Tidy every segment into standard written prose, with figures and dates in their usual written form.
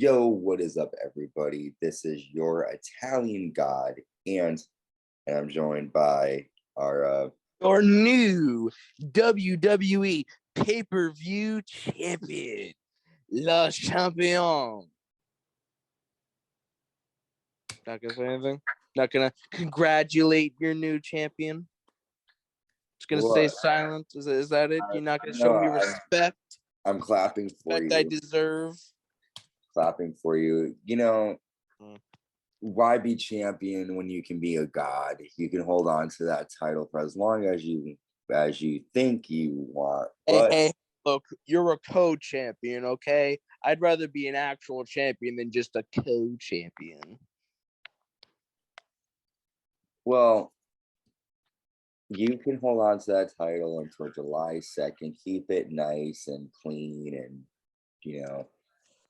Yo, what is up, everybody? This is your Italian God, and I'm joined by our new WWE pay-per-view champion, Le Champion. Not gonna say anything. Not gonna congratulate your new champion. Just gonna stay silent. Is that it? You're not gonna show me respect. I'm clapping for respect you. I deserve. Clapping for you. Why be champion when you can be a god? You can hold on to that title for as long as you think you want. But hey, look, you're a co-champion, okay? I'd rather be an actual champion than just a co-champion. Well, you can hold on to that title until July 2nd. Keep it nice and clean and,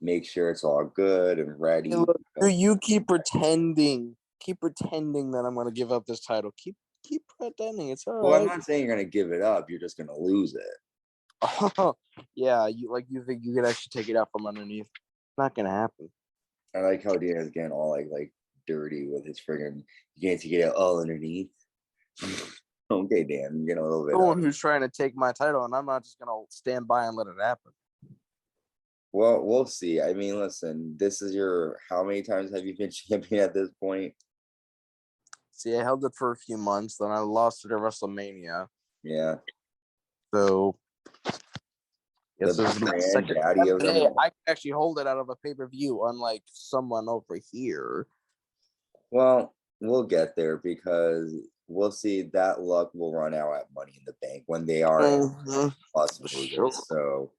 make sure it's all good and ready. Hey, look, you keep pretending that I'm going to give up this title. Keep pretending. It's all right. Well, I'm not saying you're going to give it up. You're just going to lose it. Oh, yeah, you think you could actually take it out from underneath. Not going to happen. I like how Dana's getting all like dirty with his friggin' you can't get it all underneath. Okay, Dan, you're getting a little bit. Someone who's trying to take my title, and I'm not just gonna stand by and let it happen. Well, we'll see. I mean, listen, this is how many times have you been champion at this point? See, I held it for a few months, then I lost it at WrestleMania. Yeah. So yes, this is my second day. I can actually hold it out of a pay-per-view, unlike someone over here. Well, we'll get there because we'll see that luck will run out at Money in the Bank when they are in Las Vegas. Sure. So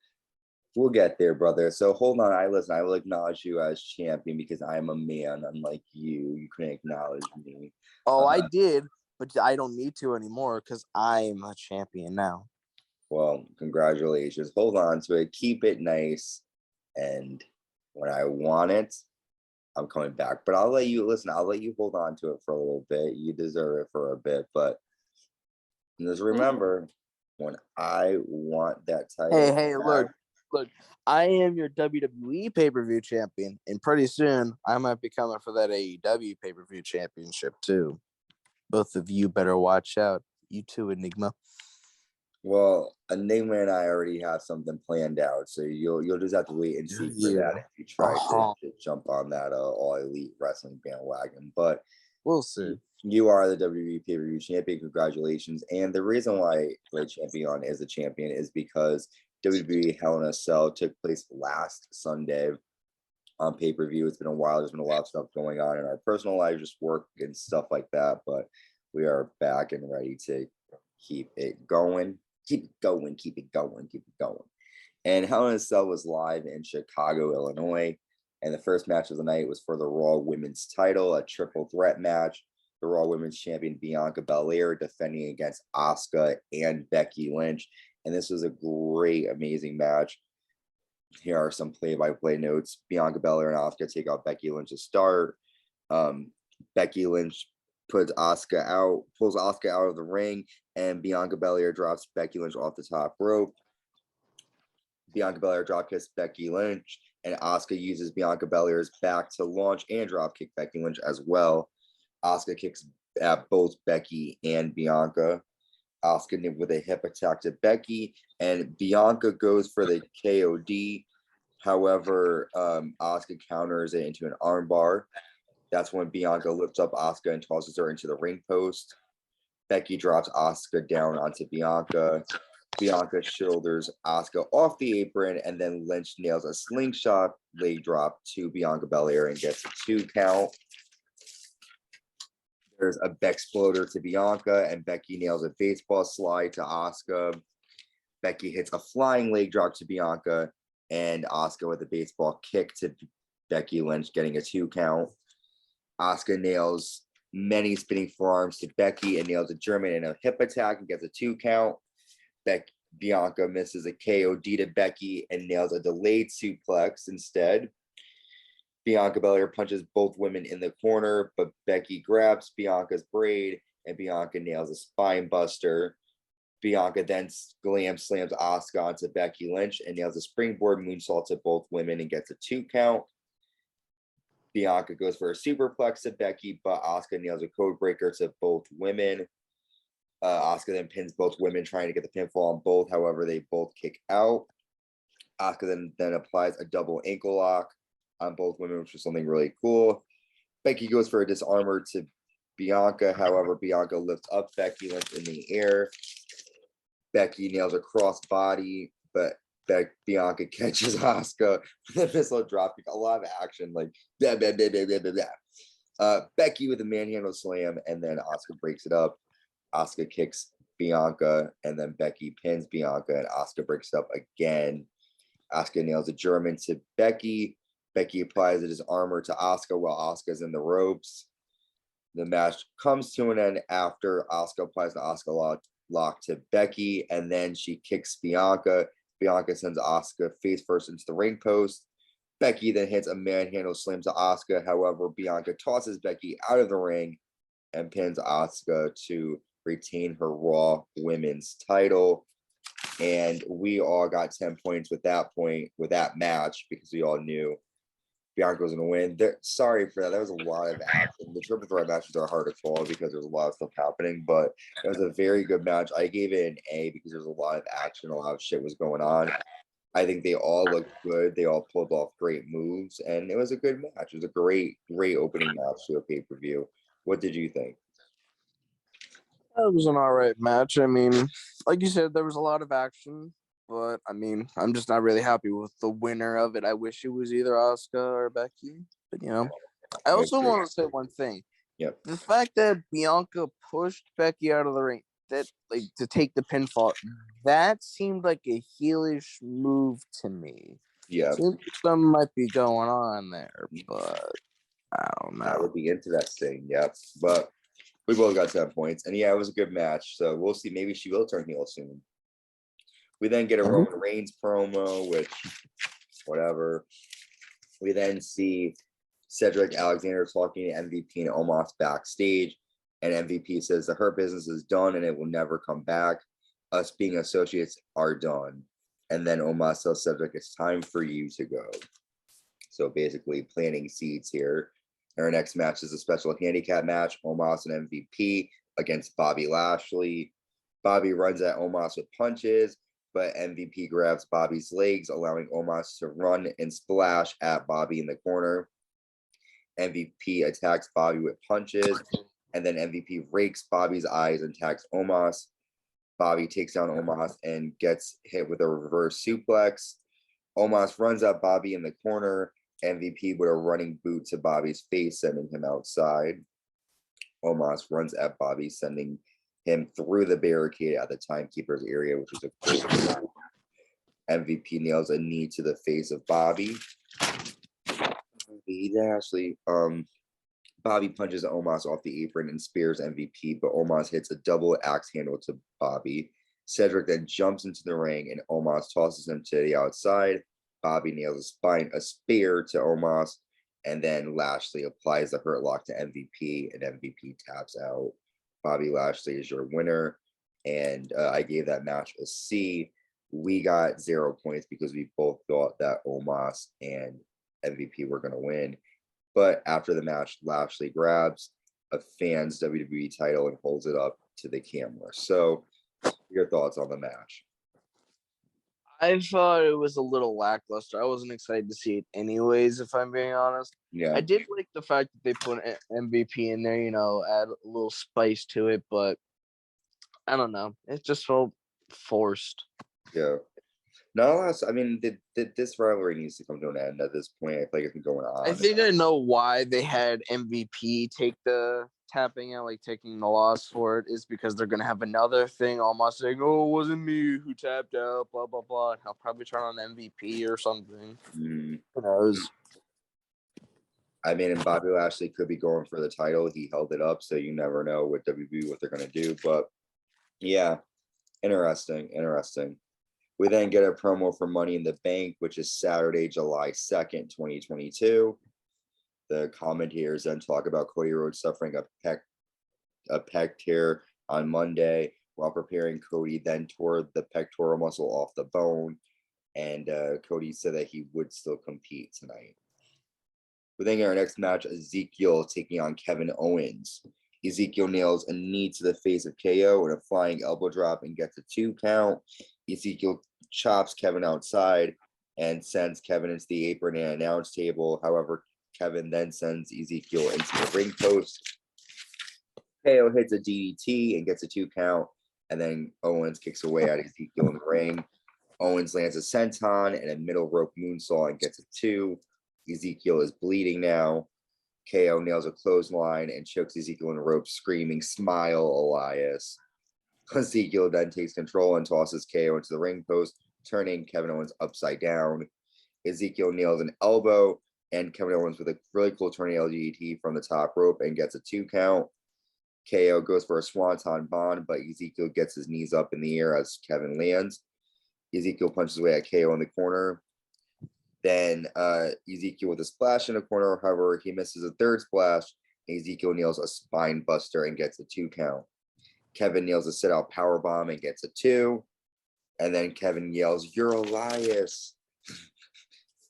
we'll get there, brother. So hold on. I will acknowledge you as champion because I'm a man, unlike you. You couldn't acknowledge me. Oh, I did, but I don't need to anymore because I'm a champion now. Well, congratulations. Hold on to it. Keep it nice. And when I want it, I'm coming back. But I'll let you hold on to it for a little bit. You deserve it for a bit. But just remember, when I want that title. Hey, look. I am your WWE pay-per-view champion. And pretty soon, I might be coming for that AEW pay-per-view championship, too. Both of you better watch out. You too, Enigma. Well, Enigma and I already have something planned out, so you'll just have to wait and see for that if you try to jump on that all elite wrestling bandwagon. But we'll see. You are the WWE pay-per-view champion. Congratulations! And the reason why the champion is a champion is because WWE Hell in a Cell took place last Sunday on pay-per-view. It's been a while. There's been a lot of stuff going on in our personal lives, just work and stuff like that. But we are back and ready to keep it going. Keep it going. And Hell in a Cell was live in Chicago, Illinois. And the first match of the night was for the Raw Women's title, a triple threat match. The Raw Women's Champion Bianca Belair defending against Asuka and Becky Lynch. And this was a great, amazing match. Here are some play-by-play notes. Bianca Belair and Asuka take out Becky Lynch to start. Becky Lynch pulls Asuka out of the ring, and Bianca Belair drops Becky Lynch off the top rope. Bianca Belair dropkicks Becky Lynch, and Asuka uses Bianca Belair's back to launch and dropkick Becky Lynch as well. Asuka kicks at both Becky and Bianca. Asuka with a hip attack to Becky, and Bianca goes for the KOD. However, Asuka counters it into an armbar. That's when Bianca lifts up Asuka and tosses her into the ring post. Becky drops Asuka down onto Bianca. Bianca shoulders Asuka off the apron, and then Lynch nails a slingshot leg drop to Bianca Belair and gets a 2 count. There's a Bexploder to Bianca, and Becky nails a baseball slide to Asuka. Becky hits a flying leg drop to Bianca, and Asuka with a baseball kick to Becky Lynch, getting a 2 count. Asuka nails many spinning forearms to Becky and nails a German and a hip attack and gets a 2 count. Bianca misses a KOD to Becky and nails a delayed suplex instead. Bianca Belair punches both women in the corner, but Becky grabs Bianca's braid and Bianca nails a spine buster. Bianca then slams Asuka onto Becky Lynch and nails a springboard moonsault to both women and gets a 2 count. Bianca goes for a superplex to Becky, but Asuka nails a code breaker to both women. Asuka then pins both women, trying to get the pinfall on both. However, they both kick out. Asuka then applies a double ankle lock on both women, which was something really cool. Becky goes for a disarmer to Bianca. However, Bianca lifts up Becky Lynch in the air. Becky nails a cross body, but Bianca catches Asuka with a missile dropkick. A lot of action, like blah, blah, blah, blah, blah, blah. Becky with a manhandle slam, and then Asuka breaks it up. Asuka kicks Bianca, and then Becky pins Bianca, and Asuka breaks it up again. Asuka nails a German to Becky. Becky applies his armor to Asuka while Asuka's in the ropes. The match comes to an end after Asuka applies the Asuka lock to Becky, and then she kicks Bianca. Bianca sends Asuka face first into the ring post. Becky then hits a manhandle slam to Asuka. However, Bianca tosses Becky out of the ring and pins Asuka to retain her Raw Women's title. And we all got 10 points with that match, because we all knew Bianca was going to win. Sorry for that. There was a lot of action. The triple threat matches are hard to call because there's a lot of stuff happening, but it was a very good match. I gave it an A because there's a lot of action, a lot of shit was going on. I think they all looked good. They all pulled off great moves, and it was a good match. It was a great opening match to a pay-per-view. What did you think? It was an all right match. I mean, like you said, there was a lot of action, but I mean, I'm just not really happy with the winner of it. I wish it was either Asuka or Becky, but I also want to say one thing. Yep. The fact that Bianca pushed Becky out of the ring, to take the pinfall, that seemed like a heelish move to me. Yeah. Something might be going on there, but I don't know. That would be interesting. Yep. But we both got 10 points. And yeah, it was a good match. So we'll see. Maybe she will turn heel soon. We then get a Roman Reigns promo, which, whatever. We then see Cedric Alexander talking to MVP and Omos backstage. And MVP says that her business is done and it will never come back. Us being associates are done. And then Omos tells Cedric, it's time for you to go. So basically planting seeds here. Our next match is a special handicap match, Omos and MVP against Bobby Lashley. Bobby runs at Omos with punches, but MVP grabs Bobby's legs, allowing Omos to run and splash at Bobby in the corner. MVP attacks Bobby with punches, and then MVP rakes Bobby's eyes and attacks Omos. Bobby takes down Omos and gets hit with a reverse suplex. Omos runs at Bobby in the corner. MVP with a running boot to Bobby's face, sending him outside. Omos runs at Bobby, sending him through the barricade at the timekeeper's area, which is a cool. MVP nails a knee to the face of Bobby. Bobby punches Omos off the apron and spears MVP, but Omos hits a double axe handle to Bobby. Cedric then jumps into the ring and Omos tosses him to the outside. Bobby nails a spear to Omos, and then Lashley applies the hurt lock to MVP, and MVP taps out. Bobby Lashley is your winner, and I gave that match a C. We got 0 points because we both thought that Omos and MVP were going to win. But after the match, Lashley grabs a fan's WWE title and holds it up to the camera. So, your thoughts on the match? I thought it was a little lackluster. I wasn't excited to see it anyways, if I'm being honest. Yeah. I did like the fact that they put MVP in there, add a little spice to it, but I don't know. It just felt forced. Yeah. No, I mean, this rivalry needs to come to an end at this point. I feel like it's been going on. I think I know why they had MVP take the tapping out, like taking the loss for it, is because they're going to have another thing almost saying, oh, it wasn't me who tapped out, blah, blah, blah. And he'll probably turn on MVP or something. Who knows? I mean, and Bobby Lashley could be going for the title. He held it up, so you never know with WB what they're going to do. But, yeah, interesting. We then get a promo for Money in the Bank, which is Saturday, July 2nd, 2022. The commentators then talk about Cody Rhodes suffering a pec tear on Monday. While preparing, Cody then tore the pectoral muscle off the bone, and Cody said that he would still compete tonight. We then get our next match, Ezekiel taking on Kevin Owens. Ezekiel nails a knee to the face of KO and a flying elbow drop and gets a 2 count. Ezekiel chops Kevin outside and sends Kevin into the apron and announce table. However, Kevin then sends Ezekiel into the ring post. KO hits a DDT and gets a 2 count, and then Owens kicks away at Ezekiel in the ring. Owens lands a senton and a middle rope moonsault and gets a 2. Ezekiel is bleeding now. KO nails a clothesline and chokes Ezekiel in the rope, screaming, "Smile, Elias." Ezekiel then takes control and tosses KO into the ring post, turning Kevin Owens upside down. Ezekiel nails an elbow and Kevin Owens with a really cool tornado DDT from the top rope and gets a 2 count. KO goes for a swanton bomb, but Ezekiel gets his knees up in the air as Kevin lands. Ezekiel punches away at KO in the corner. Then Ezekiel with a splash in the corner. However, he misses a third splash. Ezekiel nails a spine buster and gets a 2 count. Kevin nails a sit-out powerbomb and gets a 2. And then Kevin yells, "You're Elias."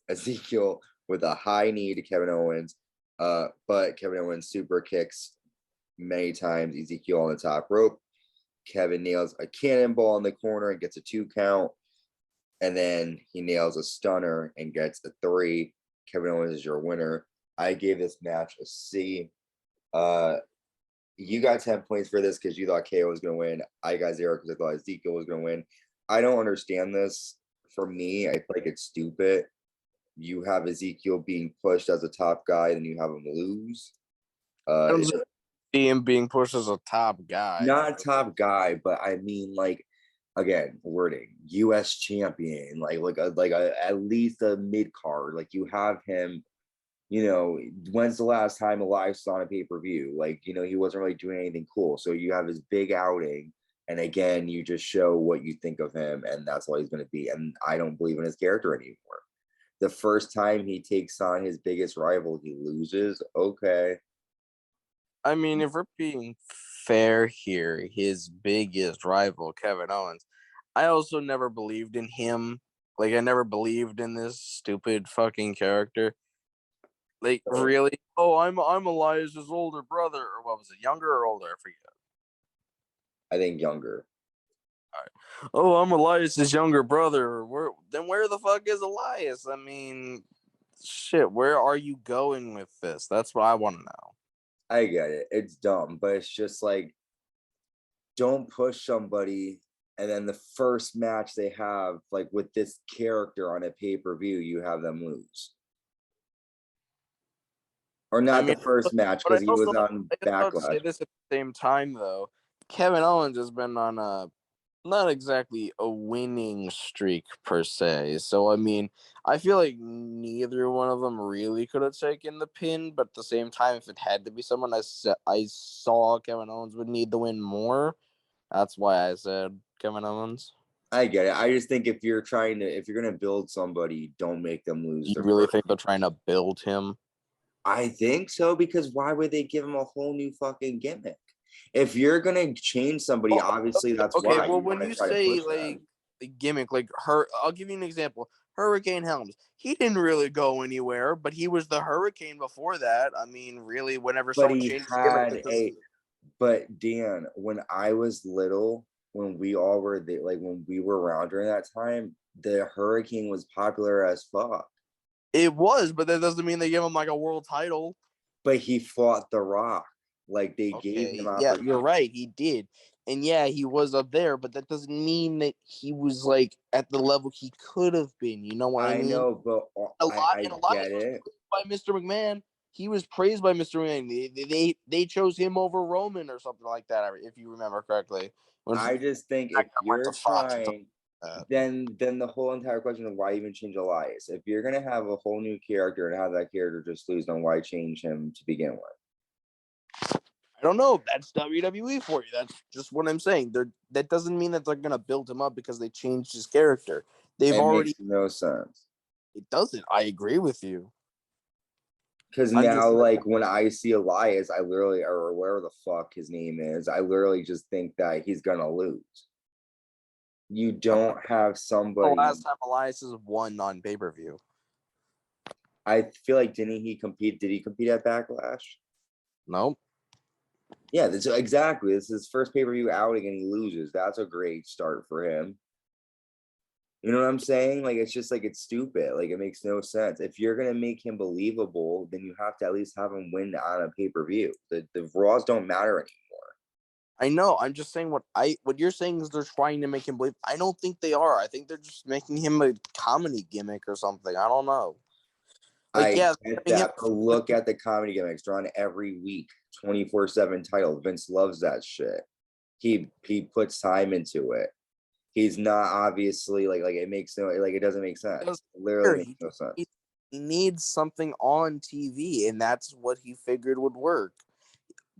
Ezekiel with a high knee to Kevin Owens. But Kevin Owens super kicks many times Ezekiel on the top rope. Kevin nails a cannonball in the corner and gets a 2 count. And then he nails a stunner and gets a 3. Kevin Owens is your winner. I gave this match a C. You got 10 points for this because you thought KO was going to win. I got 0 because I thought Ezekiel was going to win. I don't understand this. For me, I feel like it's stupid. You have Ezekiel being pushed as a top guy, then you have him lose. I don't see him being pushed as a top guy. Not a top guy, but I mean, like, again, wording, US champion, at least a mid card. Like, you have him, when's the last time Elias was on a pay-per-view? Like, he wasn't really doing anything cool. So you have his big outing, and again, you just show what you think of him, and that's all he's going to be. And I don't believe in his character anymore. The first time he takes on his biggest rival, he loses. Okay. I mean, if we're being fair here, his biggest rival, Kevin Owens, I also never believed in him. Like, I never believed in this stupid fucking character. Like, really? Oh, I'm Elias's older brother, or what was it, younger or older? I forget. I think younger. All right. Oh, I'm Elias's younger brother. Where the fuck is Elias? I mean, shit, where are you going with this? That's what I want to know. I get it. It's dumb, but it's just like, don't push somebody, and then the first match they have, like with this character on a pay-per-view, you have them lose. Or not the first match, because he was on Backlash. Say this at the same time, though. Kevin Owens has been on a not exactly a winning streak per se. So I mean, I feel like neither one of them really could have taken the pin, but at the same time, if it had to be someone, I saw Kevin Owens would need the win more. That's why I said Kevin Owens. I get it. I just think if you're gonna build somebody, don't make them lose. You really think they're trying to build him? I think so, because why would they give him a whole new fucking gimmick? If you're gonna change somebody, obviously that's why. Okay, well, when you say like the gimmick, like I'll give you an example. Hurricane Helms. He didn't really go anywhere, but he was the Hurricane before that. I mean, really, whenever someone changed his gimmick, But Dan, when I was little, when we all were there, like when we were around during that time, the Hurricane was popular as fuck. It was, but that doesn't mean they give him like a world title. But he fought The Rock. Like they gave him. Yeah, you're right. He did, and yeah, he was up there, but that doesn't mean that he was like at the level he could have been. You know what I mean? I know, but I get it. By Mr. McMahon, he was praised by Mr. McMahon. They chose him over Roman or something like that, if you remember correctly. I just think if you're trying, then the whole entire question of why even change Elias? If you're gonna have a whole new character and have that character just lose, then why change him to begin with? I don't know. That's WWE for you. That's just what I'm saying. That doesn't mean that they're gonna build him up because they changed his character. It makes no sense. It doesn't. I agree with you. Because now, like, when I see Elias, I literally, or whatever the fuck his name is, I literally just think that he's gonna lose. You don't have somebody. The last time Elias has won on pay-per-view. I feel like didn't he compete? Did he compete at Backlash? No. Yeah, exactly. This is his first pay-per-view outing and he loses. That's a great start for him. You know what I'm saying? Like, it's just like, it's stupid. Like, it makes no sense. If you're going to make him believable, then you have to at least have him win on a pay-per-view. The Raws don't matter anymore. I know. I'm just saying what you're saying is they're trying to make him believe. I don't think they are. I think they're just making him a comedy gimmick or something. I don't know. Like, I yeah, get that, but look at the comedy gimmicks drawn every week, 24/7 title. Vince loves that shit. He puts time into it. He's not obviously like it makes no, like, it doesn't make sense. It literally makes no sense. He needs something on TV, and that's what he figured would work.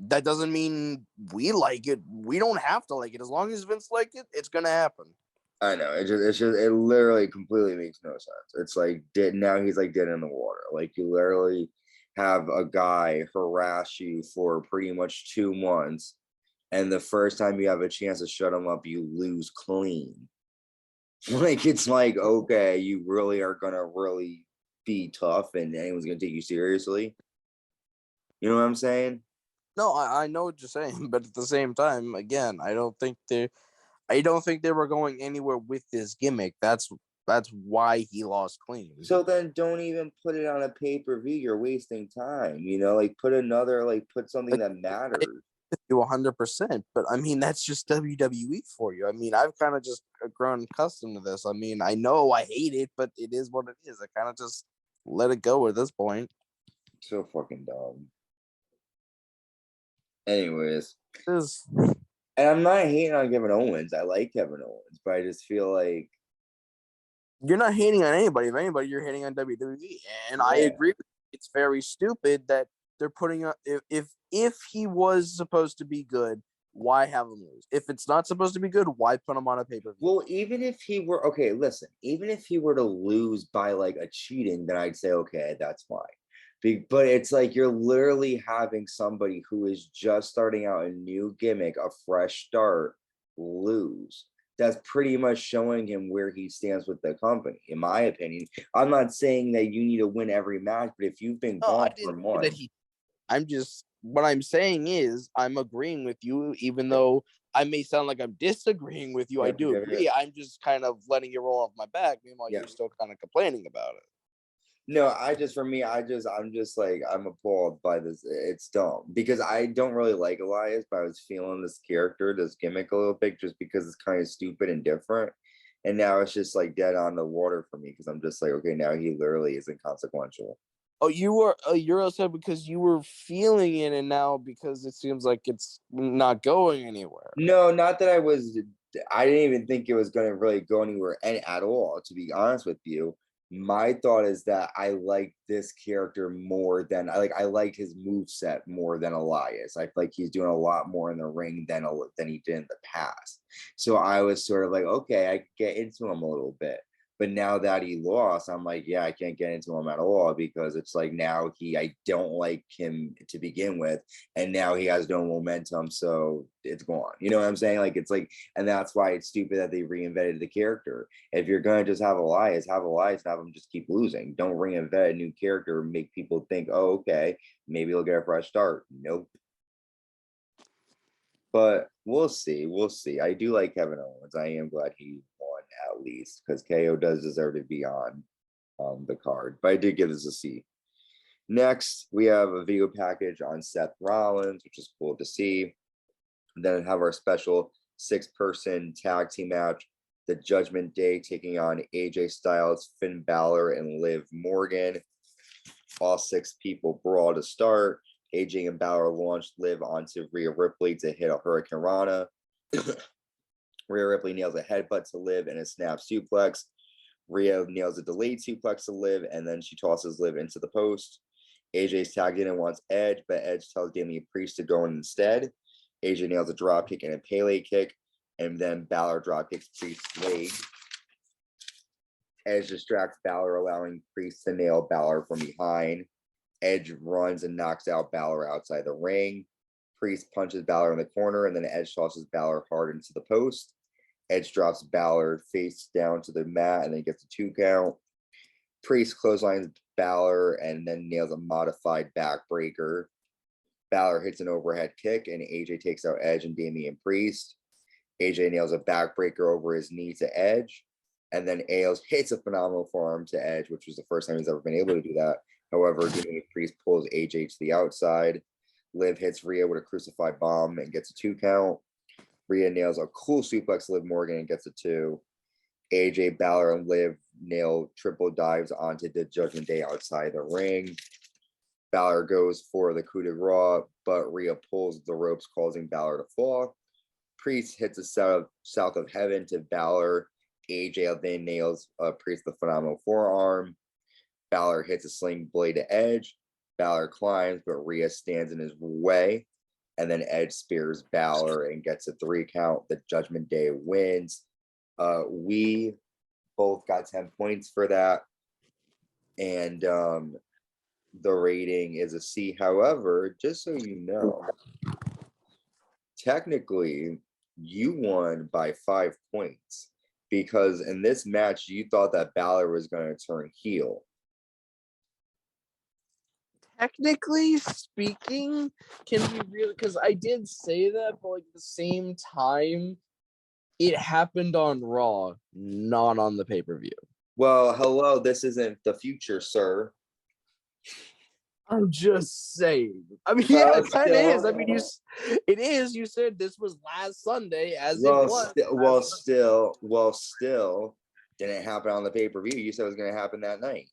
That doesn't mean we like it. We don't have to like it. As long as Vince like it, it's gonna happen. I know. It literally completely makes no sense. It's like now he's like dead in the water. Like, you literally have a guy harass you for pretty much 2 months, and the first time you have a chance to shut him up, you lose clean. Like, it's like, okay, you really are gonna really be tough, and anyone's gonna take you seriously. You know what I'm saying? No, I know what you're saying, but at the same time, again, I don't think they were going anywhere with this gimmick. That's why he lost clean. So then don't even put it on a pay-per-view. You're wasting time. Like, put something that matters. You 100%, but I mean, that's just WWE for you. I mean, I've kind of just grown accustomed to this. I mean, I know I hate it, but it is what it is. I kind of just let it go at this point. So fucking dumb. Anyways, and I'm not hating on Kevin Owens. I like Kevin Owens, but I just feel like you're not hating on anybody. If anybody, you're hating on WWE, and I agree. It's very stupid that they're putting up. If he was supposed to be good, why have him lose? If it's not supposed to be good, why put him on a pay-per-view? Well, even if he were even if he were to lose by like a cheating, then I'd say, okay, that's fine. But it's like you're literally having somebody who is just starting out a new gimmick, a fresh start, lose. That's pretty much showing him where he stands with the company, in my opinion. I'm not saying that you need to win every match, but if you've been gone for months, what I'm saying is I'm agreeing with you, even though I may sound like I'm disagreeing with you. I do agree. I'm just kind of letting you roll off my back. Meanwhile, you're still kind of complaining about it. No, I'm just like, I'm appalled by this. It's dumb because I don't really like Elias, but I was feeling this character, this gimmick a little bit just because it's kind of stupid and different. And now it's just like dead on the water for me because I'm just like, okay, now he literally is inconsequential. Oh, you're upset because you were feeling it, and now because it seems like it's not going anywhere. No, not that I didn't even think it was going to really go anywhere at all, to be honest with you. My thought is that I like this character more than I liked his moveset more than Elias. I feel like he's doing a lot more in the ring than he did in the past. So I was sort of like, okay, I could get into him a little bit. But now that he lost, I'm like, yeah, I can't get into him at all because it's like now I don't like him to begin with. And now he has no momentum. So it's gone. You know what I'm saying? Like, it's like, and that's why it's stupid that they reinvented the character. If you're going to just have Elias, have him just keep losing. Don't reinvent a new character and make people think, oh, okay, maybe he'll get a fresh start. Nope. But we'll see. We'll see. I do like Kevin Owens. I am glad he won at least because KO does deserve to be on the card. But I did give this a C. Next, we have a video package on Seth Rollins, which is cool to see. And then have our special 6-person tag team match, the Judgment Day taking on AJ Styles, Finn Balor, and Liv Morgan. All 6 people brawl to start. AJ and Balor launched Liv onto Rhea Ripley to hit a Hurricane Rana. Rhea Ripley nails a headbutt to Liv and a snap suplex. Rhea nails a delayed suplex to Liv, and then she tosses Liv into the post. AJ's tagged in and wants Edge, but Edge tells Damian Priest to go in instead. AJ nails a dropkick and a Pele kick, and then Balor dropkicks Priest's leg. Edge distracts Balor, allowing Priest to nail Balor from behind. Edge runs and knocks out Balor outside the ring. Priest punches Balor in the corner, and then Edge tosses Balor hard into the post. Edge drops Balor face down to the mat and then gets a 2 count. Priest clotheslines Balor and then nails a modified backbreaker. Balor hits an overhead kick, and AJ takes out Edge and Damian Priest. AJ nails a backbreaker over his knee to Edge, and then Ailes hits a phenomenal forearm to Edge, which was the first time he's ever been able to do that. However, Damian Priest pulls AJ to the outside. Liv hits Rhea with a crucified bomb and gets a 2 count. Rhea nails a cool suplex to Liv Morgan and gets a 2. AJ, Balor, and Liv nail triple dives onto the Judgment Day outside the ring. Balor goes for the coup de grace, but Rhea pulls the ropes, causing Balor to fall. Priest hits a south of heaven to Balor. AJ then nails Priest the phenomenal forearm. Balor hits a sling blade to Edge. Balor climbs, but Rhea stands in his way. And then Edge spears Balor and gets a 3 count. The Judgment Day wins. We both got 10 points for that. And the rating is a C. However, just so you know, technically, you won by 5 points. Because in this match, you thought that Balor was going to turn heel. Technically speaking, can we really? Because I did say that, but like at the same time, it happened on Raw, not on the pay-per-view. Well, hello, this isn't the future, sir. I'm just saying. I mean, yeah, it kind of is. I mean, it is. You said this was last Sunday, as it was. Still, didn't happen on the pay-per-view. You said it was going to happen that night.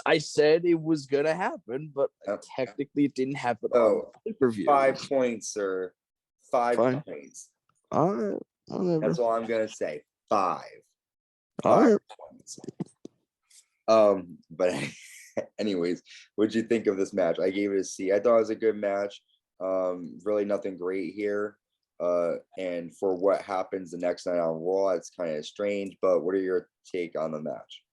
I said it was going to happen, but technically it didn't happen on the pay-per-view. 5 points, sir. 5 points. All right. Whatever. That's all I'm going to say. 5. All right. Points. But anyways, what'd you think of this match? I gave it a C. I thought it was a good match. Really nothing great here. And for what happens the next night on Raw, it's kind of strange. But what are your take on the match?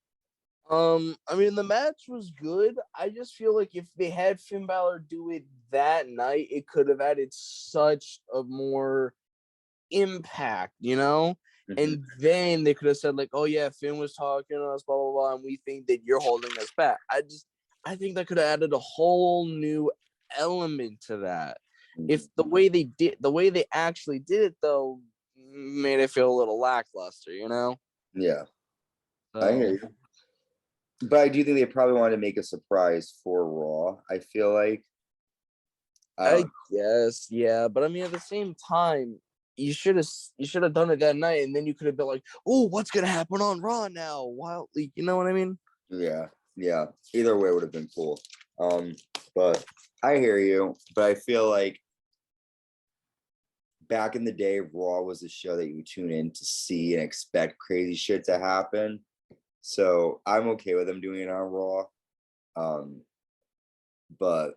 I mean, the match was good. I just feel like if they had Finn Balor do it that night, it could have added such a more impact, you know? Mm-hmm. And then they could have said, like, oh, yeah, Finn was talking to us, blah, blah, blah, and we think that you're holding us back. I think that could have added a whole new element to that. Mm-hmm. If the way they actually did it, though, made it feel a little lackluster, you know? Yeah. I hear you. But I do think they probably wanted to make a surprise for Raw. I feel like. I guess, yeah. But I mean, at the same time, you should have done it that night, and then you could have been like, "Oh, what's gonna happen on Raw now?" Wildly, you know what I mean? Yeah. Either way would have been cool. But I hear you. But I feel like back in the day, Raw was a show that you tune in to see and expect crazy shit to happen. So I'm okay with them doing it on Raw. But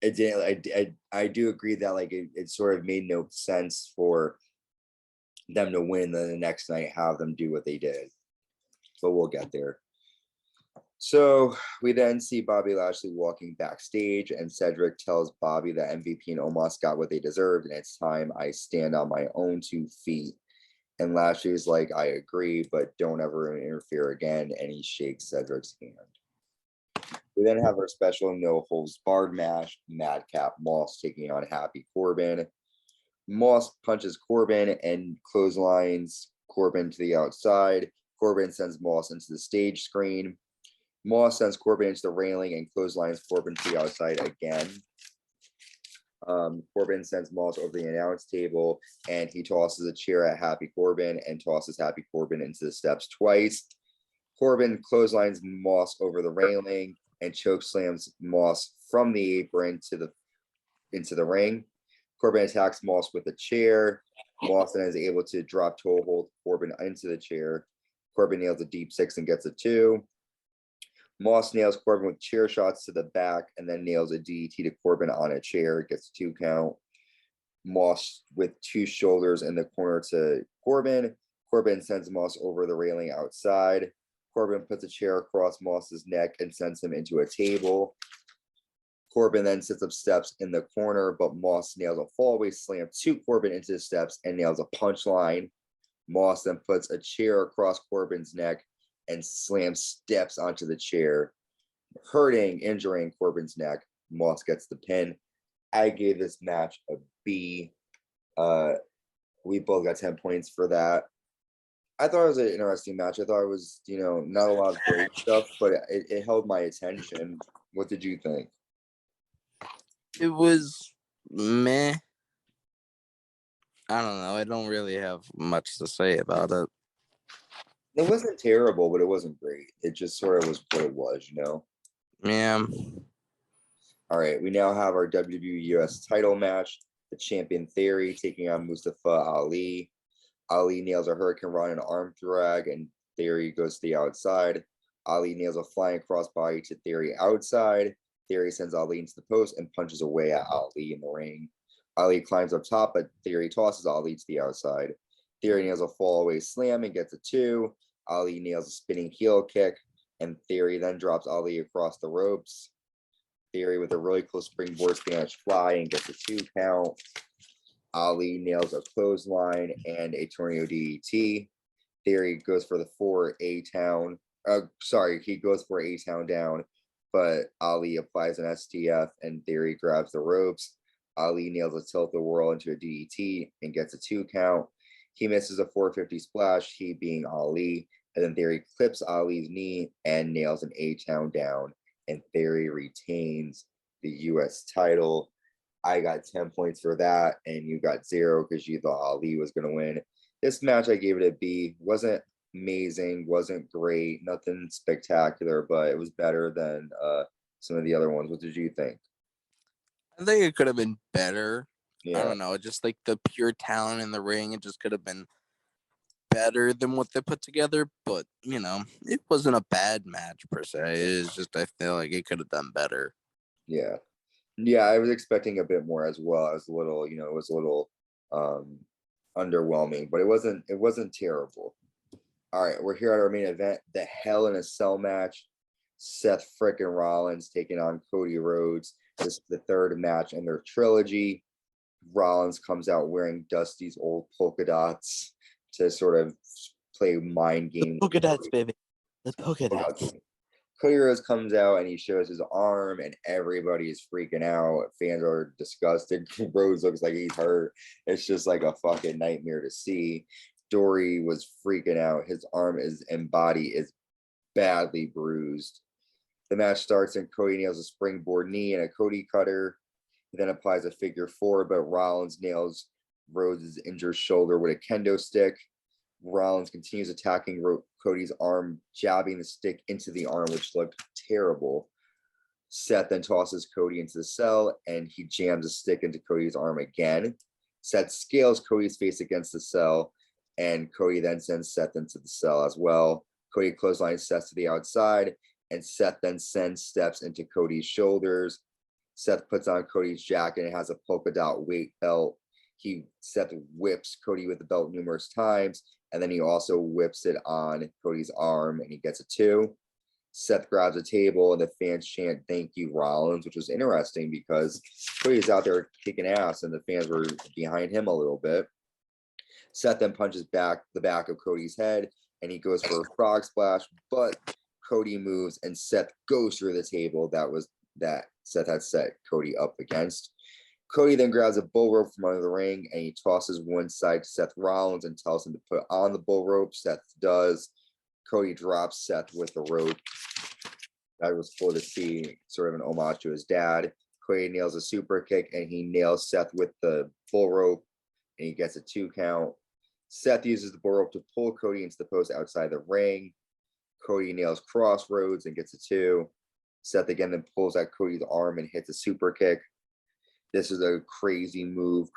it didn't. I do agree that like it sort of made no sense for them to win, then the next night have them do what they did. But we'll get there. So we then see Bobby Lashley walking backstage, and Cedric tells Bobby that MVP and Omos got what they deserved, and it's time I stand on my own 2 feet. And Lashley's like, I agree, but don't ever interfere again. And he shakes Cedric's hand. We then have our special no-holds-barred match, Madcap Moss taking on Happy Corbin. Moss punches Corbin and clotheslines Corbin to the outside. Corbin sends Moss into the stage screen. Moss sends Corbin into the railing and clotheslines Corbin to the outside again. Corbin sends Moss over the announce table, and he tosses a chair at Happy Corbin and tosses Happy Corbin into the steps twice. Corbin clotheslines Moss over the railing and chokeslams Moss from the apron into the ring. Corbin attacks Moss with a chair. Moss then is able to drop toe hold Corbin into the chair. Corbin nails a deep 6 and gets a 2. Moss nails Corbin with chair shots to the back and then nails a DDT to Corbin on a chair, gets a 2 count. Moss with 2 shoulders in the corner to Corbin. Corbin sends Moss over the railing outside. Corbin puts a chair across Moss's neck and sends him into a table. Corbin then sits up steps in the corner, but Moss nails a fallaway slam to Corbin into the steps and nails a punchline. Moss then puts a chair across Corbin's neck and steps onto the chair, injuring Corbin's neck. Moss gets the pin. I gave this match a B. We both got 10 points for that. I thought it was an interesting match. I thought it was, not a lot of great stuff, but it held my attention. What did you think? It was meh. I don't know. I don't really have much to say about it. It wasn't terrible, but it wasn't great. It just sort of was what it was, Yeah. All right, we now have our WWE US title match. The champion Theory taking on Mustafa Ali. Ali nails a Hurricane Run and arm drag, and Theory goes to the outside. Ali nails a flying crossbody to Theory outside. Theory sends Ali into the post and punches away at Ali in the ring. Ali climbs up top, but Theory tosses Ali to the outside. Theory nails a fallaway slam and gets a 2. Ali nails a spinning heel kick, and Theory then drops Ali across the ropes. Theory with a really close springboard Spanish fly and gets a 2 count. Ali nails a clothesline and a tornado DDT. Theory goes for the A-Town. He goes for A-Town down, but Ali applies an STF and Theory grabs the ropes. Ali nails a tilt-a-whirl into a DDT and gets a 2 count. He misses a 450 splash, he being Ali, and then Theory clips Ali's knee and nails an A-Town down, and Theory retains the US title. I got 10 points for that, and you got 0 because you thought Ali was going to win. This match, I gave it a B. Wasn't amazing, wasn't great, nothing spectacular, but it was better than some of the other ones. What did you think? I think it could have been better. Yeah. I don't know. Just like the pure talent in the ring, it just could have been better than what they put together. But, it wasn't a bad match per se. It's just I feel like it could have done better. Yeah. Yeah, I was expecting a bit more as well. I was a little, it was a little underwhelming, but it wasn't terrible. All right, we're here at our main event, the Hell in a Cell match. Seth frickin' Rollins taking on Cody Rhodes. This is the third match in their trilogy. Rollins comes out wearing Dusty's old polka dots to sort of play mind games. Polka dots, baby. The polka dots. Cody Rhodes comes out and he shows his arm, and everybody is freaking out. Fans are disgusted. Rhodes looks like he's hurt. It's just like a fucking nightmare to see. Dory was freaking out. His arm and body is badly bruised. The match starts and Cody nails a springboard knee and a Cody cutter. He then applies a figure 4, but Rollins nails Rhodes' injured shoulder with a kendo stick. Rollins continues attacking Cody's arm, jabbing the stick into the arm, which looked terrible. Seth then tosses Cody into the cell, and he jams a stick into Cody's arm again. Seth scales Cody's face against the cell, and Cody then sends Seth into the cell as well. Cody clotheslines Seth to the outside, and Seth then sends steps into Cody's shoulders. Seth puts on Cody's jacket and has a polka dot weight belt. Seth whips Cody with the belt numerous times, and then he also whips it on Cody's arm, and he gets a 2. Seth grabs a table, and the fans chant, "Thank you, Rollins," which was interesting because Cody's out there kicking ass, and the fans were behind him a little bit. Seth then punches the back of Cody's head, and he goes for a frog splash, but Cody moves, and Seth goes through the table that Seth had set Cody up against. Cody then grabs a bull rope from under the ring, and he tosses one side to Seth Rollins and tells him to put on the bull rope. Seth does. Cody drops Seth with the rope. That was cool to see, sort of an homage to his dad. Cody nails a super kick, and he nails Seth with the bull rope, and he gets a 2 count. Seth uses the bull rope to pull Cody into the post outside the ring. Cody nails Crossroads and gets a 2. Seth again then pulls at Cody's arm and hits a super kick. This is a crazy move.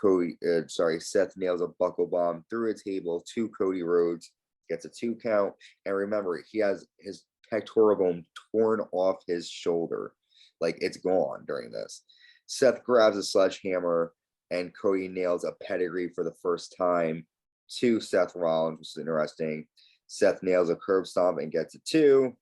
Seth nails a buckle bomb through a table to Cody Rhodes, gets a 2 count. And remember, he has his pectoral bone torn off his shoulder. Like, it's gone during this. Seth grabs a sledgehammer, and Cody nails a pedigree for the first time to Seth Rollins, which is interesting. Seth nails a curb stomp and gets a 2.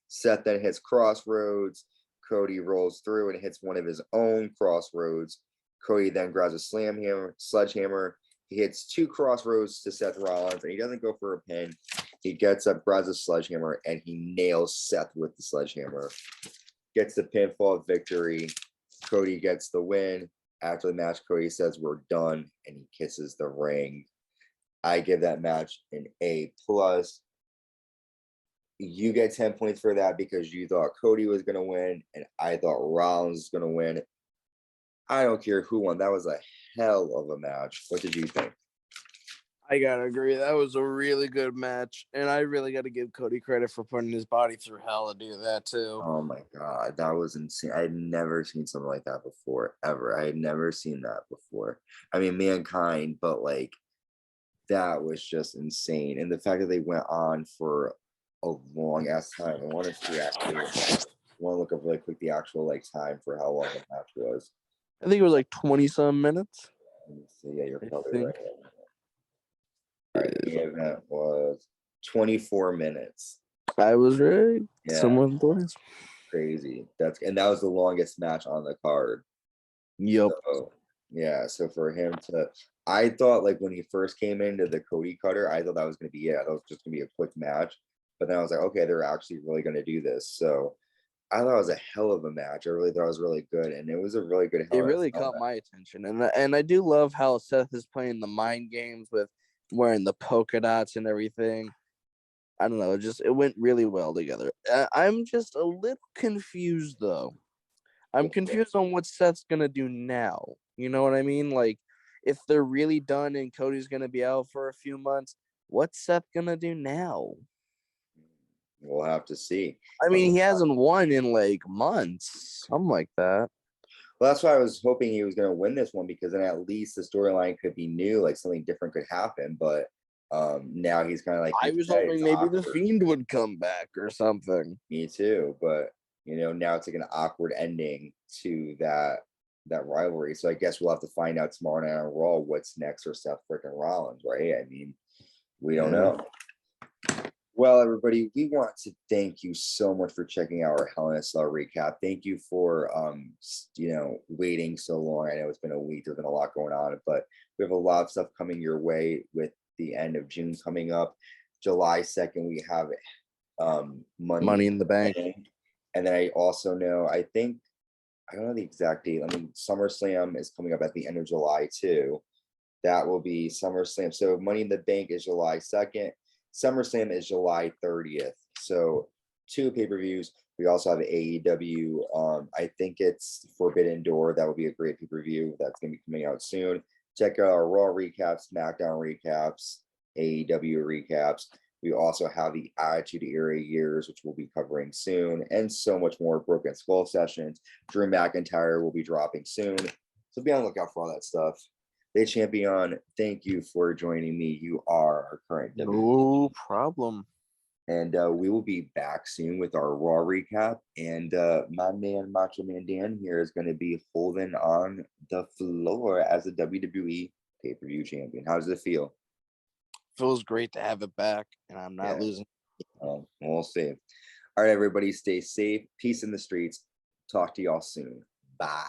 Seth then hits Crossroads. Cody rolls through and hits one of his own Crossroads. Cody then grabs a sledgehammer. He hits 2 crossroads to Seth Rollins, and he doesn't go for a pin. He gets up, grabs a sledgehammer, and he nails Seth with the sledgehammer. Gets the pinfall victory. Cody gets the win. After the match, Cody says, "We're done," and he kisses the ring. I give that match an A+. You get 10 points for that because you thought Cody was going to win, and I thought Rollins was going to win. I don't care who won. That was a hell of a match. What did you think? I gotta agree. That was a really good match, and I really got to give Cody credit for putting his body through hell to do that too. Oh my God, that was insane. I had never seen something like that before, ever. I had never seen that before. I mean, Mankind, but like that was just insane. And the fact that they went on for a long ass time. I want to see actually. I want to look up really quick the actual like time for how long the match was. I think it was like 20-some minutes. Let me see. Yeah, you're probably think. right. All right, the event was 24 minutes. I was right. Yeah. Someone was Crazy. That was the longest match on the card. Yep. So, yeah. So for him to, I thought like when he first came into the Cody Cutter, I thought that was going to be it. I thought it was just going to be a quick match. But then I was like, okay, they're actually really going to do this. So I thought it was a hell of a match. I really thought it was really good, and it was a really good. It really caught my attention, and I do love how Seth is playing the mind games with wearing the polka dots and everything. I don't know, it went really well together. I'm just a little confused though. I'm confused on what Seth's gonna do now. You know what I mean? Like, if they're really done and Cody's gonna be out for a few months, what's Seth gonna do now? We'll have to see. I mean, he hasn't won in like months, something like that. Well, that's why I was hoping he was going to win this one, because then at least the storyline could be new, like something different could happen. But now he's kind of like, I was hoping maybe the Fiend would come back or something. Me too, but now it's like an awkward ending to that rivalry. So I guess we'll have to find out tomorrow night on Raw what's next for Seth freaking Rollins, right? I mean, we don't know. Well, everybody, we want to thank you so much for checking out our Hell in a Cell recap. Thank you for waiting so long. I know it's been a week. There's been a lot going on, but we have a lot of stuff coming your way with the end of June coming up. July 2nd, we have Money in the Bank. And then I also know, I don't know the exact date. I mean, SummerSlam is coming up at the end of July too. That will be SummerSlam. So Money in the Bank is July 2nd. SummerSlam is July 30th. So 2 pay-per-views. We also have AEW. I think it's Forbidden Door. That will be a great pay-per-view. That's going to be coming out soon. Check out our Raw recaps, SmackDown recaps, AEW recaps. We also have the Attitude Era years, which we'll be covering soon, and so much more. Broken Skull sessions. Drew McIntyre will be dropping soon. So be on the lookout for all that stuff. The Champion, thank you for joining me. You are our current No problem. And we will be back soon with our Raw recap. And my man, Macho Man Dan here, is going to be holding on the floor as a WWE pay-per-view champion. How does it feel? Feels great to have it back, and I'm not losing. We'll see. All right, everybody, stay safe. Peace in the streets. Talk to y'all soon. Bye.